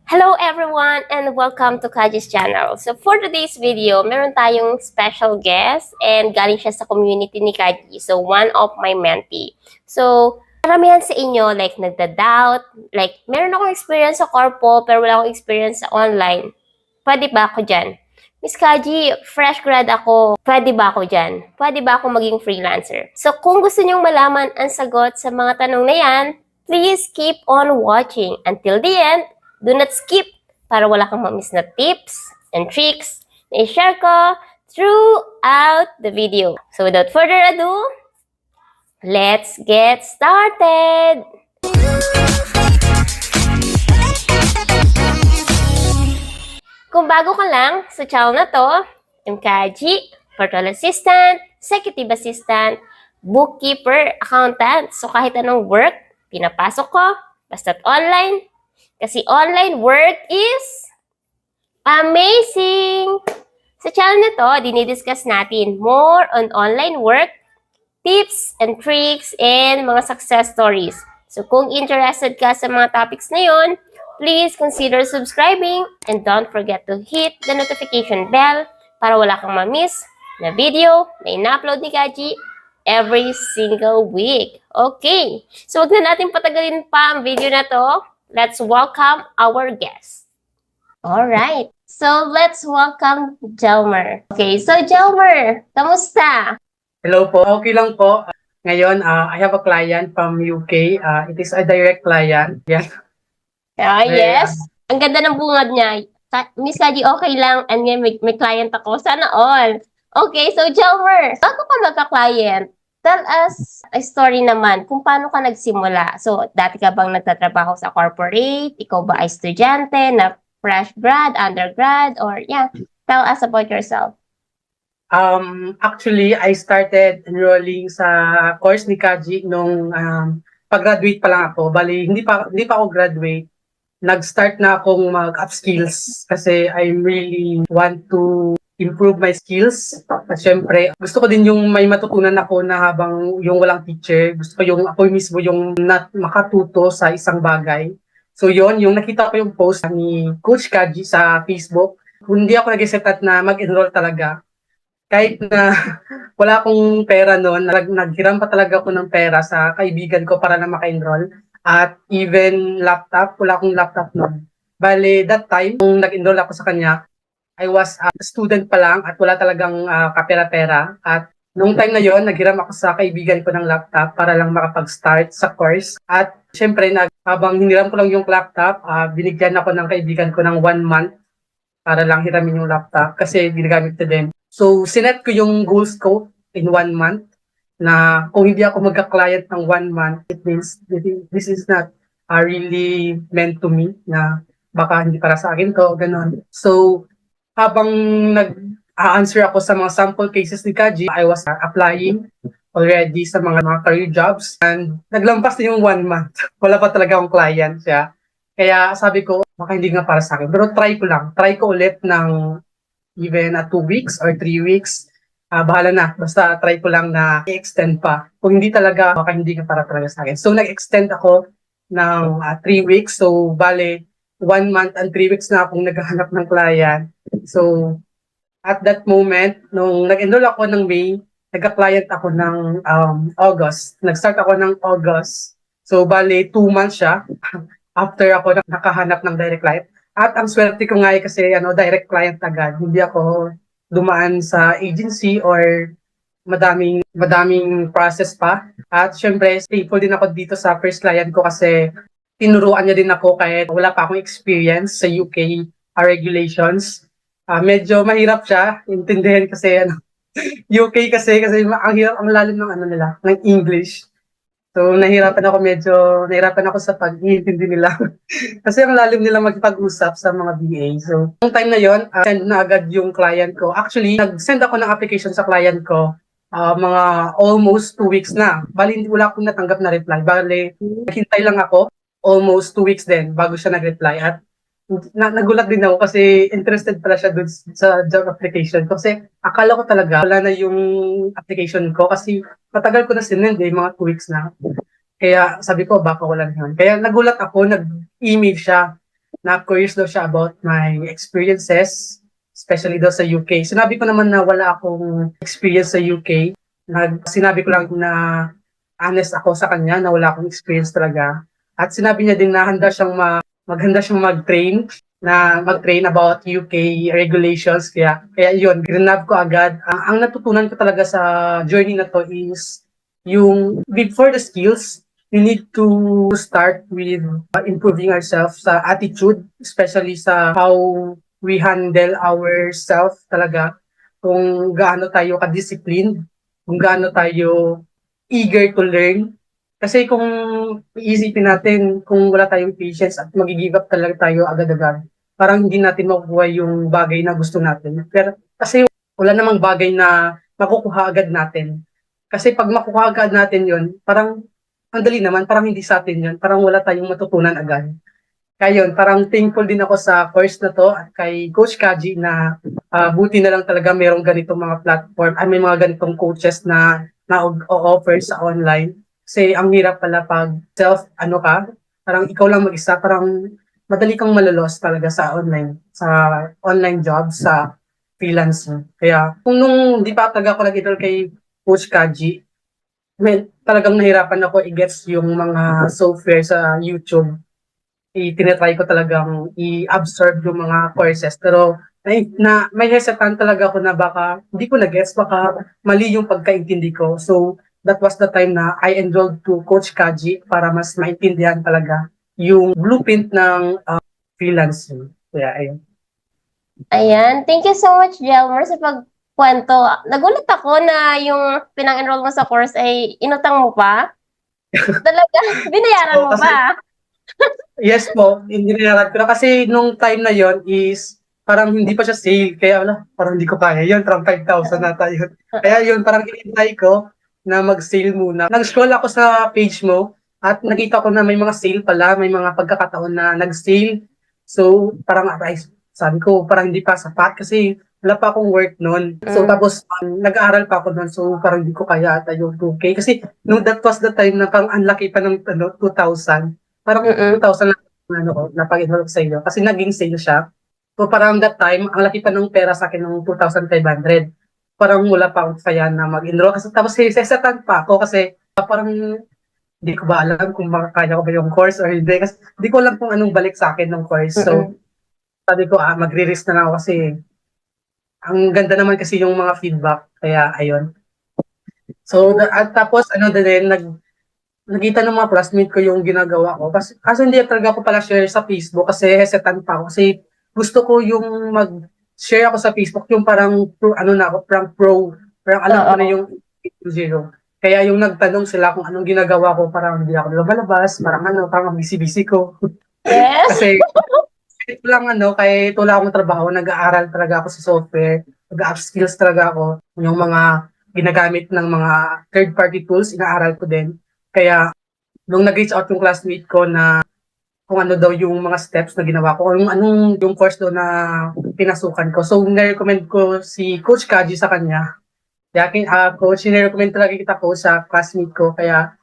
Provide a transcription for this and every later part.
Hello everyone and welcome to Kaji's channel. So for today's video, meron tayong special guest and galing siya sa community ni Kaji. So one of my mentee. So karamihan sa inyo like nagda-doubt, like meron akong experience sa corpo pero wala akong experience sa online. Pwede ba ako dyan? Miss Kaji, fresh grad ako. Pwede ba ako dyan? Pwede ba ako maging freelancer? So kung gusto niyong malaman ang sagot sa mga tanong na yan, please keep on watching until the end. Do not skip para wala kang ma-miss na tips and tricks na i-share ko throughout the video. So without further ado, let's get started! Kung bago ka lang sa channel na to, I'm Kaji, virtual assistant, executive assistant, bookkeeper, accountant. So kahit anong work, pinapasok ko, basta't online. Kasi online work is amazing! Sa channel na to, dinidiscuss natin more on online work, tips and tricks, and mga success stories. So kung interested ka sa mga topics na yun, please consider subscribing and don't forget to hit the notification bell para wala kang ma-miss na video na ina-upload ni Kaji every single week. Okay, so wag na natin patagalin pa ang video na to. Let's welcome our guest. Alright, so let's welcome Jelmer. Okay, so Jelmer, kamusta? Hello po, okay lang po. Ngayon, I have a client from UK. It is a direct client. Yes. Yes. Ang ganda ng bungad niya. Miss Kaji, okay lang. And ngayon may client ako. Sana all. Okay, so Jelmer, bago ka magka-client, tell us a story naman kung paano ka nagsimula. So, dati ka bang nagtatrabaho sa corporate? Ikaw ba ay estudyante na fresh grad, undergrad, or tell us about yourself. Actually, I started enrolling sa course ni Kaji nung pag-graduate pa lang ako. Bali, hindi pa ako graduate. Nag-start na akong mag-upskills kasi I really want to improve my skills. At syempre, gusto ko din yung may matutunan ako na habang yung walang teacher. Gusto ko yung ako mismo yung makatuto sa isang bagay. So yon, yung nakita ko yung post ni Coach Kaji sa Facebook. Hindi ako nag-set at na mag-enroll talaga. Kahit na wala akong pera noon, naghiram pa talaga ako ng pera sa kaibigan ko para na maka-enroll. At even laptop, wala akong laptop noon. Bale, that time, nung nag-enroll ako sa kanya, I was a student pa lang at wala talagang kapera-pera. At nung time na yon, naghiram ako sa kaibigan ko ng laptop para lang makapag-start sa course. At syempre, habang hiniram ko lang yung laptop, binigyan ako ng kaibigan ko ng 1 month para lang hiramin yung laptop kasi ginagamit ko din. So, sinet ko yung goals ko in 1 month na kung hindi ako magka-client ng 1 month, it means this is not really meant to me na baka hindi para sa akin to, ganun. So, habang nag-answer ako sa mga sample cases ni Kaji, I was applying already sa mga career jobs and naglampas na yung 1 month. Wala pa talaga akong client siya. Kaya sabi ko, baka hindi nga para sa akin. Pero try ko lang. Try ko ulit ng even 2 weeks or 3 weeks. Bahala na. Basta try ko lang na i-extend pa. Kung hindi talaga, baka hindi nga para talaga sa akin. So nag-extend ako ng 3 weeks. So bale, 1 month and 3 weeks na akong naghahanap ng client. So, at that moment, nung nag-enroll ako ng May, nagka-client ako ng August. Nag-start ako ng August. So, bale, 2 months siya after ako nakahanap ng direct client. At ang swerte ko nga kasi direct client agad. Hindi ako dumaan sa agency or madaming process pa. At syempre, thankful din ako dito sa first client ko kasi tinuruan niya din ako kahit wala pa akong experience sa UK regulations. Medyo mahirap siya intindihin kasi UK kasi ang lalim ng nila, ng English. So nahirapan ako sa pag-iintindi nila. Kasi ang lalim nila magpag-usap sa mga BA. So yung time na yon, send na agad yung client ko. Actually, nag-send ako ng application sa client ko mga almost 2 weeks na. Bali, wala akong natanggap na reply. Bali, naghintay lang ako almost 2 weeks din bago siya nag-reply. At nagulat din ako kasi interested pala siya dun sa job application ko. Kasi akala ko talaga wala na yung application ko kasi matagal ko na sinend mga 2 weeks na. Kaya sabi ko baka wala na yun. Kaya nagulat ako, nag-email siya na curious daw siya about my experiences, especially daw sa UK. Sinabi ko naman na wala akong experience sa UK. Sinabi ko lang na honest ako sa kanya na wala akong experience talaga. At sinabi niya din na maghanda siyang mag-train about UK regulations. Kaya yun, grinab ko agad. Ang natutunan ko talaga sa journey na to is yung before the skills, we need to start with improving ourselves sa attitude, especially sa how we handle ourselves talaga. Kung gaano tayo ka-disciplined, kung gaano tayo eager to learn. Kasi kung iisipin natin, kung wala tayong patience at mag-give up talaga tayo agad-agad, parang hindi natin makukuha yung bagay na gusto natin. Pero kasi wala namang bagay na makukuha agad natin. Kasi pag makukuha agad natin yon, parang ang dali naman, parang hindi sa atin yun, parang wala tayong matutunan agad. Kaya yun, parang thankful din ako sa course na to at kay Coach Kaji na buti na lang talaga merong ganitong mga platform, may mga ganitong coaches na offer sa online. Kasi ang hirap pala pag parang ikaw lang mag-isa, parang madali kang malolos talaga sa online job, sa freelancing. Kaya kung nung di pa talaga ako nag-enroll kay Coach Kaji, talagang nahirapan ako i-gets yung mga software sa YouTube. Tinatry ko talagang i-absorb yung mga courses. Pero may hesitant talaga ako na baka hindi ko na-gets, baka mali yung pagkaintindi ko. So, that was the time na I enrolled to Coach Kaji para mas maintindihan talaga yung blueprint ng freelancing. Kaya, ayun. Ayan. Thank you so much, Jelmer, sa pagkwento. Nagulat ako na yung pinang-enroll mo sa course ay inutang mo pa. Talaga, binayaran So, mo kasi, ba? yes po, inirarat ko na. Kasi nung time na yon is parang hindi pa siya sale. Kaya parang hindi ko kaya yun. Parang 5,000 na tayo. Kaya yun, parang hinintay ko na mag-sale muna. Nag-scroll ako sa page mo at nakita ko na may mga sale pala, may mga pagkakataon na nag-sale. So, parang sabi ko, parang hindi pa sapat kasi wala pa akong work noon. So, tapos nag-aaral pa ako noon. So, parang hindi ko kaya ata yung 2K. Kasi no, that was the time na parang unlucky pa ng 2,000. Parang Mm-mm. 2,000 lang napag-enroll ko sa inyo. Kasi naging sale siya. So parang that time, ang laki pa ng pera sa akin ng 2,500. Parang wala pa akong kaya na mag-enroll. Kasi tapos sesatan pa ako kasi parang hindi ko ba alam kung makakaya ko ba yung course or hindi. Kasi hindi ko alam kung anong balik sa akin ng course. So sabi ko, magre-risk na lang ako kasi ang ganda naman kasi yung mga feedback. Kaya ayun. So at tapos din, nakita ng mga classmate ko yung ginagawa ko. Kasi hindi talaga ako pala share sa Facebook kasi hesitant pa ako. Kasi gusto ko yung mag-share ako sa Facebook yung parang parang alam ko na Oo. yung 0. Kaya yung nagtanong sila kung anong ginagawa ko, parang hindi ako lumalabas, parang busy-busy ko. Yes. Kasi kahit wala akong trabaho, nag-aaral talaga ako sa software, nag-upskills talaga ako. Yung mga ginagamit ng mga third-party tools, inaaral ko din. Kaya nung nag-reach out yung classmate ko na kung ano daw yung mga steps na ginawa ko, kung anong yung course daw na pinasukan ko. So, nirecommend ko si Coach Kaji sa kanya. Kaya, coach, nirecommend talaga kita ko sa classmate ko. Kaya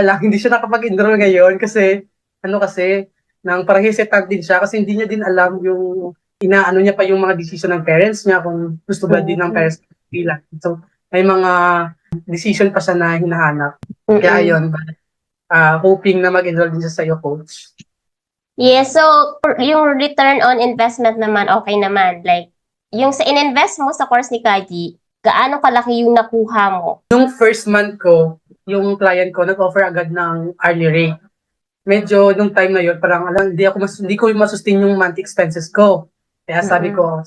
lang, hindi siya nakapag-enroll ngayon kasi, nang parang hesitant din siya kasi hindi niya din alam yung inaano niya pa yung mga decision ng parents niya kung gusto ba din ng parents pila. So, may mga decision pa siya na hinahanap. Kaya Mm-mm. yun, hoping na mag-enroll din siya sa iyo, coach. Yes, so yung return on investment naman, okay naman. Like, yung sa in-invest mo sa course ni Kaji, gaano kalaki yung nakuha mo? Nung first month ko, yung client ko nag-offer agad ng hourly rate. Medyo nung time na yun, parang hindi ko masustain yung monthly expenses ko. Kaya sabi Mm-mm. ko,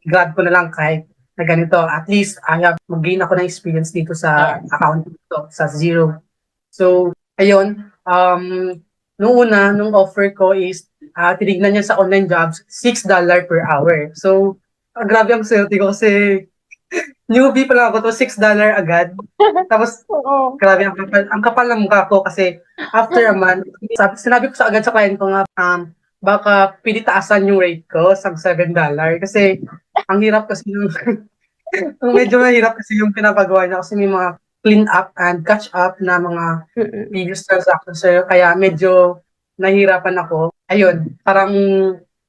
grab ko na lang kahit na ganito. At least, mag-gain ako ng experience dito sa Yes. account dito, sa Zero. So, ayun, nung offer ko is, tinignan niya sa online jobs, $6 per hour. So, grabe ang swerte ko kasi newbie pa lang ako to, $6 agad. Tapos, Oo. grabe, ang kapal ng mukha ko kasi after a month, sinabi ko agad sa client ko nga, baka pwede taasan yung rate ko sa $7. Kasi, ang hirap kasi yung, medyo mahirap kasi yung pinapagawa niya kasi may mga clean up and catch up na mga Mm-mm. previous transactions sa'yo. Kaya medyo nahihirapan ako. Ayun, parang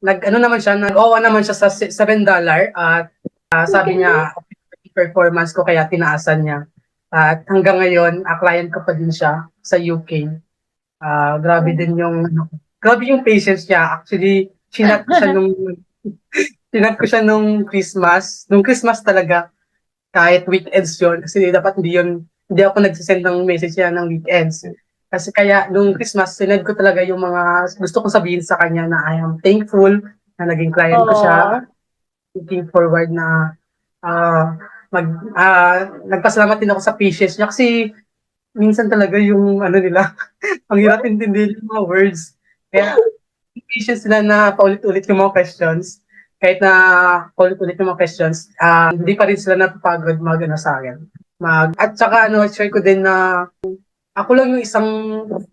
nag-ano naman siya, nag-OA naman siya sa $7 at sabi niya, okay, performance ko kaya tinaasan niya. At hanggang ngayon, client ko pa din siya sa UK. Grabe din yung, grabe yung patience niya. Actually, chinat ko siya nung Christmas talaga, kahit weekends yun. Kasi dapat hindi ako nagsisend ng message niya ng weekends. Kasi kaya, nung Christmas, sinend ko talaga yung mga gusto kong sabihin sa kanya na I am thankful na naging client ko Oh, siya. Looking forward na ah nagpasalamat din ako sa patience niya kasi minsan talaga yung ano nila, ang hirap intindihin yung mga words. Kaya yung patience nila na paulit-ulit yung mga questions, kahit na paulit-ulit yung mga questions, hindi pa rin sila napapagod mag-ano sa akin. At saka share ko din na ako lang yung isang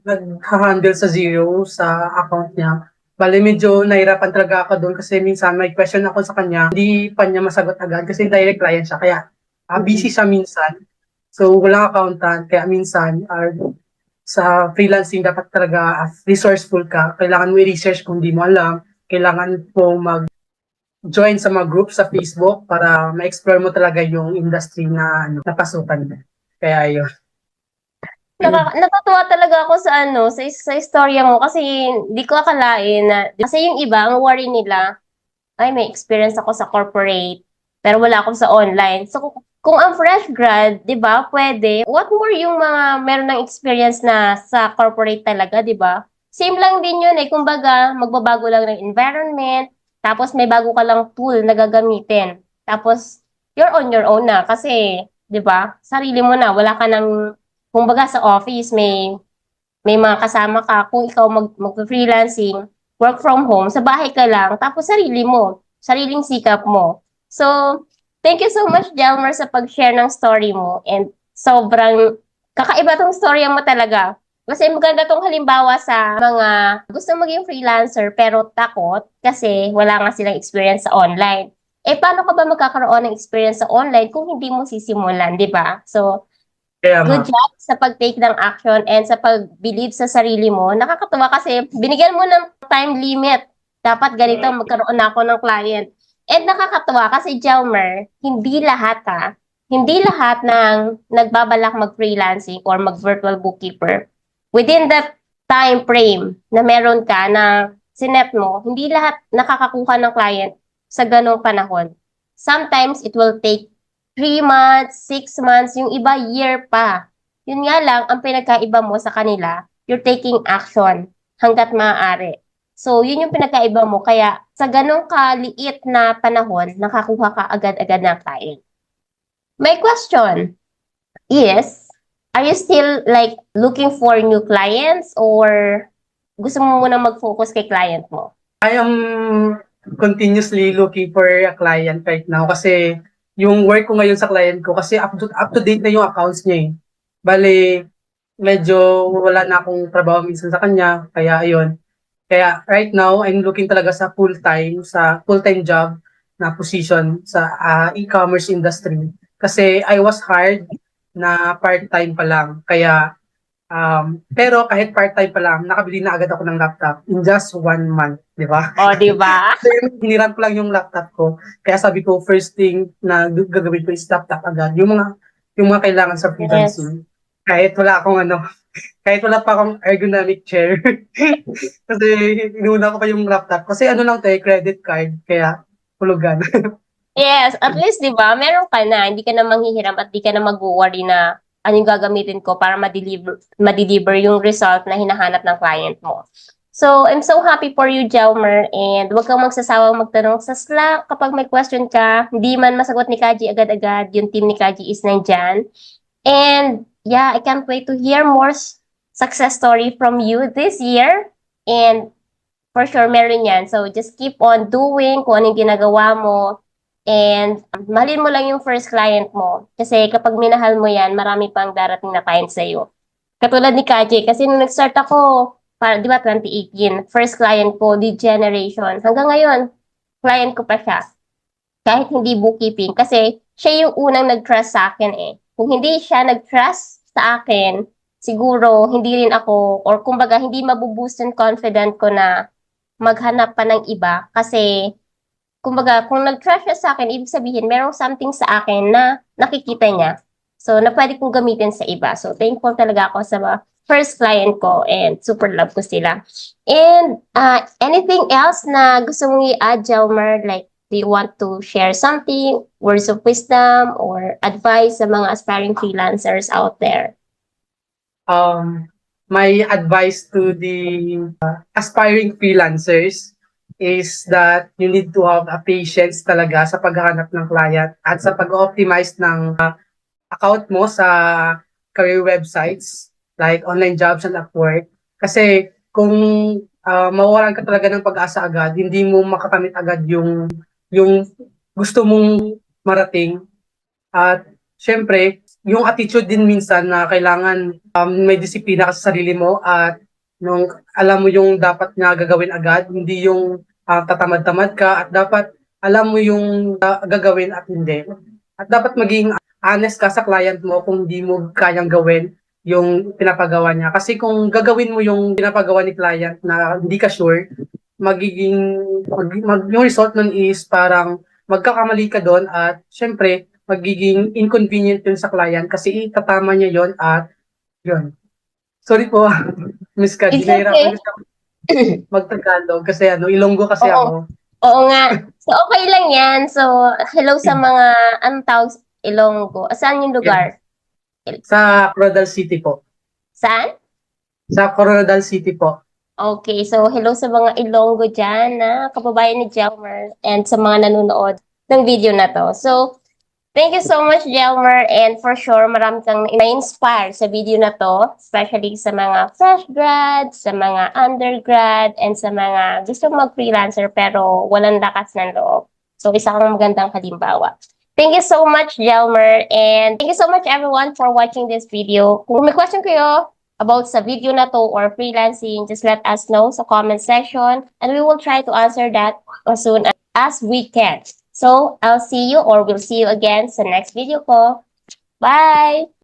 nag-handle sa zero sa account niya. Bale, medyo nahirapan talaga ako doon kasi minsan may question ako sa kanya, hindi pa niya masagot agad kasi direct client siya. Kaya busy siya minsan. So, walang accountant. Kaya minsan, sa freelancing dapat talaga resourceful ka. Kailangan mo i-research kung di mo alam. Kailangan po mag-join sa mga group sa Facebook para ma-explore mo talaga yung industry na napasukan mo. Kaya yun. Nakatuwa talaga ako sa sa istorya mo kasi di ko akalain na kasi yung iba ang worry nila, ay may experience ako sa corporate pero wala ako sa online. So kung ang fresh grad, 'di ba? Pwede. What more yung mga meron ng experience na sa corporate talaga, 'di ba? Same lang din yun eh. Kumbaga, magbabago lang ng environment, tapos may bago ka lang tool na gagamitin. Tapos you're on your own na kasi, 'di ba? Sarili mo na, wala ka nang kumbaga sa office may mga kasama ka, kung ikaw mag-freelancing, work from home, sa bahay ka lang, tapos sarili mo, sariling sikap mo. So, thank you so much, Jalmer, sa pag-share ng story mo. And sobrang kakaiba tong story mo talaga. Kasi maganda tong halimbawa sa mga gusto maging freelancer pero takot kasi wala nga silang experience sa online. Eh, paano ka ba magkakaroon ng experience sa online kung hindi mo sisimulan, di ba? So, Kaya nga. good job sa pag-take ng action and sa pag-believe sa sarili mo. Nakakatuwa kasi binigyan mo ng time limit. Dapat ganito magkaroon na ako ng client. And nakakatuwa kasi Jelmer, hindi lahat ng nagbabalak mag-freelancing or mag-virtual bookkeeper within that time frame na meron ka na sinet mo, hindi lahat nakakakuha ng client sa ganong panahon. Sometimes it will take 3 months, 6 months, yung iba year pa. Yun nga lang, ang pinagkaiba mo sa kanila, you're taking action hanggat maaari. So, yun yung pinagkaiba mo. Kaya, sa ganong kaliit na panahon, nakakuha ka agad-agad ng client. My question is, are you still like looking for new clients or gusto mo muna mag-focus kay client mo? I am continuously looking for a client right now kasi yung work ko ngayon sa client ko kasi up to date na yung accounts niya eh. Bale, medyo wala na akong trabaho minsan sa kanya, kaya ayun. Kaya right now, I'm looking talaga sa full-time job na position sa e-commerce industry. Kasi I was hired na part-time pa lang. Kaya pero kahit part-time pa lang, nakabili na agad ako ng laptop in just 1 month, di ba? O, di ba? So, hiniram ko lang yung laptop ko. Kaya sabi ko, first thing na gagawin ko is laptop agad. Yung mga kailangan sa Yes. freelancing. Kahit wala akong kahit wala pa akong ergonomic chair. Kasi inuna ko pa yung laptop. Kasi lang to credit card. Kaya hulugan. Yes, at least 'di ba, meron ka na, hindi ka na manghihiram at di ka na mag-worry na anong gagamitin ko para ma-deliver yung result na hinahanap ng client mo. So, I'm so happy for you, Jelmer, and huwag kang magsasawang magtanong sa Slack kapag may question ka. Hindi man masagot ni Kaji agad-agad, yung team ni Kaji is nandyan. And yeah, I can't wait to hear more success story from you this year. And for sure, meron yan. So, just keep on doing kung anong ginagawa mo. And mahalin mo lang yung first client mo. Kasi kapag minahal mo yan, marami pang darating na client sa'yo. Katulad ni Kaji, kasi nung nag-start ako, di ba 2018, first client ko, lead generation. Hanggang ngayon, client ko pa siya. Kahit hindi bookkeeping. Kasi siya yung unang nag-trust sa akin eh. Kung hindi siya nag-trust sa akin, siguro hindi rin ako, or kumbaga hindi mabuboost yung confident ko na maghanap pa ng iba kasi kumbaga kung nag-trust siya sa akin, ibig sabihin merong something sa akin na nakikita niya. So, na pwede kong gamitin sa iba. So, thankful talaga ako sa mga first client ko and super love ko sila. And anything else na gusto mong i-add, Jelmer? Like, do you want to share something, words of wisdom, or advice sa mga aspiring freelancers out there? My advice to the aspiring freelancers is that you need to have a patience talaga sa paghahanap ng client at sa pag-optimize ng account mo sa career websites like online jobs and Upwork. Kasi kung mawawalan ka talaga ng pag-asa agad, hindi mo makakamit agad yung gusto mong marating. At syempre, yung attitude din minsan na kailangan may disiplina ka sa sarili mo at nung alam mo yung dapat nga gagawin agad, hindi yung tatamad-tamad ka at dapat alam mo yung gagawin at hindi. At dapat maging honest ka sa client mo kung hindi mo kayang gawin yung pinapagawa niya. Kasi kung gagawin mo yung pinapagawa ni client na hindi ka sure, yung result nun is parang magkakamali ka doon at syempre, magiging inconvenient yun sa client kasi itatama niya yon at yun. Sorry po, Miss Kaji, It's okay. nahirapan kasi ako mag-Tagalog kasi Ilonggo kasi Oo. ako. Oo nga. So, okay lang yan. So, hello sa mga, anong tawag, Ilonggo. Saan yung lugar? Sa Coronadal City po. Saan? Sa Coronadal City po. Okay, so hello sa mga Ilonggo dyan na kababayan ni Jelmer and sa mga nanonood ng video na to. So, thank you so much, Jelmer, and for sure, marami kang na-inspire sa video na to, especially sa mga fresh grads, sa mga undergrad, and sa mga gustong mag-freelancer pero walang lakas ng loob. So, isa kang magandang halimbawa. Thank you so much, Jelmer, and thank you so much, everyone, for watching this video. Kung may question kayo about sa video na to or freelancing, just let us know sa comment section, and we will try to answer that as soon as we can. So, I'll see you or we'll see you again sa next video ko. Bye!